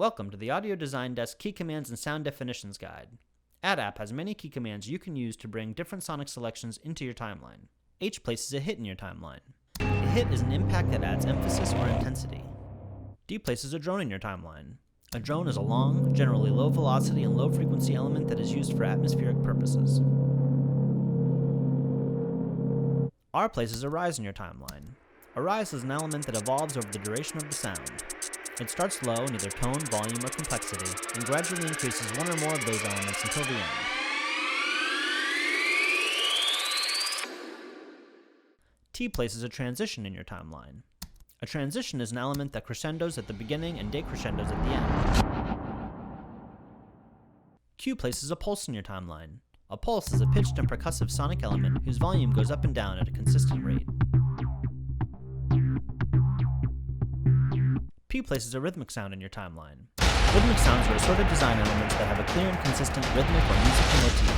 Welcome to the Audio Design Desk Key Commands and Sound Definitions Guide. AddApp has many key commands you can use to bring different sonic selections into your timeline. H places a hit in your timeline. A hit is an impact that adds emphasis or intensity. D places a drone in your timeline. A drone is a long, generally low velocity and low frequency element that is used for atmospheric purposes. R places a rise in your timeline. A rise is an element that evolves over the duration of the sound. It starts low in either tone, volume, or complexity, and gradually increases one or more of those elements until the end. T places a transition in your timeline. A transition is an element that crescendos at the beginning and decrescendos at the end. Q places a pulse in your timeline. A pulse is a pitched and percussive sonic element whose volume goes up and down at a consistent rate. P places a rhythmic sound in your timeline. Rhythmic sounds are assorted design elements that have a clear and consistent rhythmic or musical motif.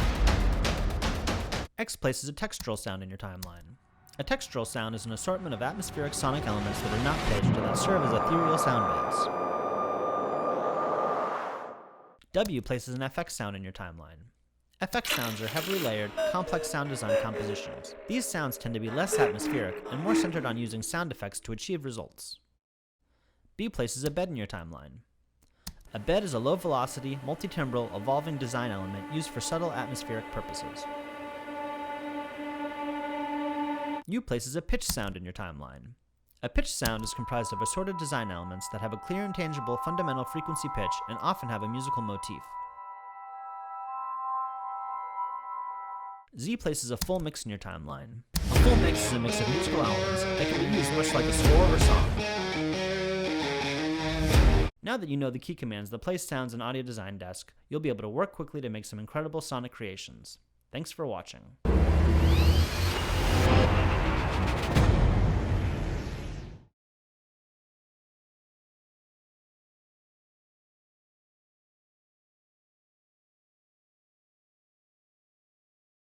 X places a textural sound in your timeline. A textural sound is an assortment of atmospheric sonic elements that are not pitched and that serve as ethereal sound beds. W places an FX sound in your timeline. FX sounds are heavily layered, complex sound design compositions. These sounds tend to be less atmospheric and more centered on using sound effects to achieve results. B places a bed in your timeline. A bed is a low-velocity, multi-timbral, evolving design element used for subtle atmospheric purposes. U places a pitch sound in your timeline. A pitch sound is comprised of assorted design elements that have a clear and tangible fundamental frequency pitch and often have a musical motif. Z places a full mix in your timeline. A full mix is a mix of musical elements that can be used much like a score or song. Now that you know the key commands that place sounds in Audio Design Desk, you'll be able to work quickly to make some incredible sonic creations. Thanks for watching.